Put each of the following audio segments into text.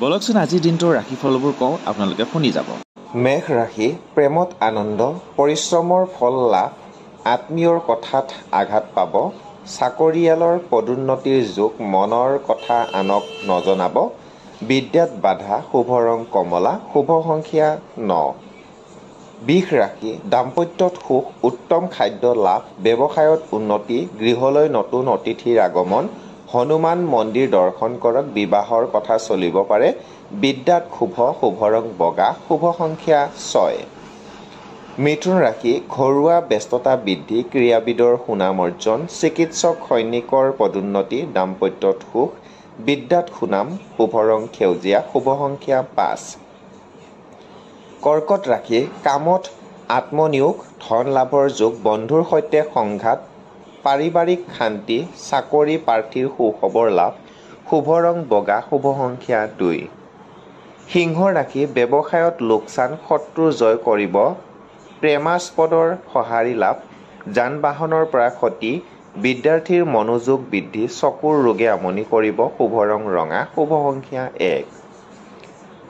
বলকচোন আজিৰ দিনটোৰ ৰাশিফলবোৰ কওঁ, আপোনালোকে শুনি যাব। মেঘ ৰাশি, প্ৰেমত আনন্দ, পৰিশ্ৰমৰ ফল লাভ, আত্মীয়ৰ কথাত আঘাত পাব, চাকৰিয়ালৰ পদোন্নতিৰ যোগ, মনৰ কথা আনক নজনাব, বিদ্যাত বাধা, শুভ ৰং কমলা, শুভ সংখ্যা 9। বৃষ ৰাশি, দাম্পত্যত সুখ, উত্তম খাদ্য লাভ, ব্যৱসায়ত উন্নতি, গৃহলৈ নতুন অতিথিৰ আগমন, হনুমান মন্দিৰ দৰ্শন কৰক, বিবাহৰ কথা চলিব পাৰে, বিদ্যাত শুভ, শুভ ৰং বগা, শুভ সংখ্যা 6। মিথুন ৰাশি, ঘৰুৱা ব্যস্ততা বৃদ্ধি, ক্ৰীড়াবিদৰ সুনাম অৰ্জন, চিকিৎসক সৈনিকৰ পদোন্নতি, দাম্পত্যত সুখ, বিদ্যাত সুনাম, শুভ ৰং সেউজীয়া, শুভ সংখ্যা 5। কৰ্কট ৰাশি, কামত আত্মনিয়োগ, ধন লাভৰ যোগ, বন্ধুৰ সৈতে সংঘাত, পাৰিবাৰিক শান্তি, চাকৰি প্ৰাৰ্থীৰ সুখবৰ লাভ, শুভ ৰং বগা, শুভ সংখ্যা 2। সিংহ ৰাশি, ব্যৱসায়ত লোকচান, শত্ৰু জয় কৰিব, প্ৰেমাস্পদৰ সঁহাৰি লাভ, যান বাহনৰ পৰা ক্ষতি, বিদ্যাৰ্থীৰ মনোযোগ বৃদ্ধি, চকুৰ ৰোগে আমনি কৰিব, শুভ ৰং ৰঙা, শুভ সংখ্যা 1।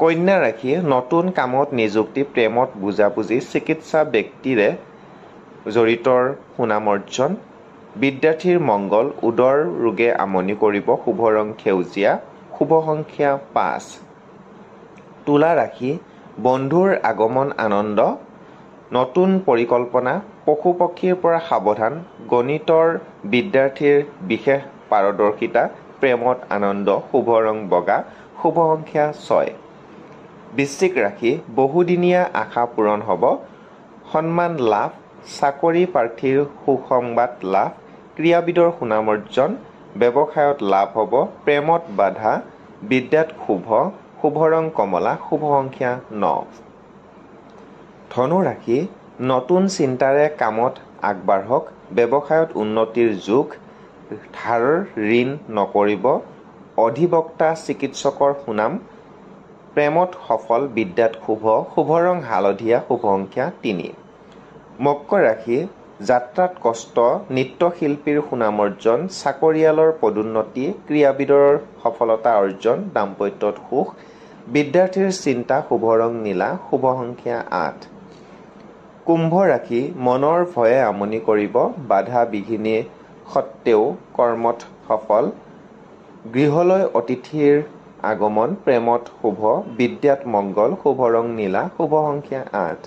কন্যা ৰাশি, নতুন কামত নিযুক্তি, প্ৰেমত বুজাবুজি, চিকিৎসা ব্যক্তিৰে জড়িতৰ সুনাম অৰ্জন, বিদ্যাৰ্থীৰ মংগল, উদৰ ৰোগে আমনি কৰিব, শুভ ৰং সেউজীয়া, শুভ সংখ্যা 5। তুলা ৰাশি, বন্ধুৰ আগমন আনন্দ, নতুন পৰিকল্পনা, পশু পক্ষীৰ পৰা সাৱধান, গণিতৰ বিদ্যাৰ্থীৰ বিশেষ পাৰদৰ্শিতা, প্ৰেমত আনন্দ, শুভ ৰং বগা, শুভ সংখ্যা 6। বৃশ্চিক ৰাশি, বহুদিনীয়া আশা পূৰণ হ'ব, সন্মান লাভ, চাকৰি প্ৰাৰ্থীৰ সুসংবাদ লাভ, ক্ৰীড়াবিদৰ সুনাম অৰ্জন, ব্যৱসায়ত লাভ হ'ব, প্ৰেমত বাধা, বিদ্যাত শুভ, শুভ ৰং কমলা, শুভ সংখ্যা 9। ধনু ৰাশি, নতুন চিন্তাৰে কামত আগবাঢ়ক, ব্যৱসায়ত উন্নতিৰ যোগ, ধাৰ ঋণ নকৰিব, অধিবক্তা চিকিৎসকৰ সুনাম, প্ৰেমত সফল, বিদ্যাত শুভ, শুভ ৰং হালধীয়া, শুভ সংখ্যা 3। মকৰ ৰাশি, যাত্ৰাত কষ্ট, নৃত্যশিল্পীৰ সুনাম অৰ্জন, চাকৰিয়ালৰ পদোন্নতি, ক্ৰীড়াবিদৰ সফলতা অৰ্জন, দাম্পত্যত সুখ, বিদ্যাৰ্থীৰ চিন্তা, শুভ ৰং নীলা, শুভ সংখ্যা 8। কুম্ভ ৰাশি, মনৰ ভয়ে আমনি কৰিব, বাধা বিঘিনি সত্ত্বেও কৰ্মত সফল, গৃহলৈ অতিথিৰ আগমন, প্ৰেমত শুভ, বিদ্যাত মংগল, শুভ ৰং নীলা, শুভ সংখ্যা 8।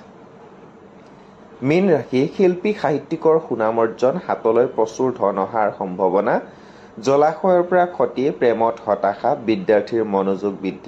মীন ৰাশি, শিল্পী সাহিত্যিকৰ সুনাম অৰ্জন, হাতলৈ প্ৰচুৰ ধন অহাৰ সম্ভাৱনা, জলাশয়ৰ পৰা ক্ষতি, প্ৰেমত হতাশা, বিদ্যাৰ্থীৰ মনোযোগ বৃদ্ধি,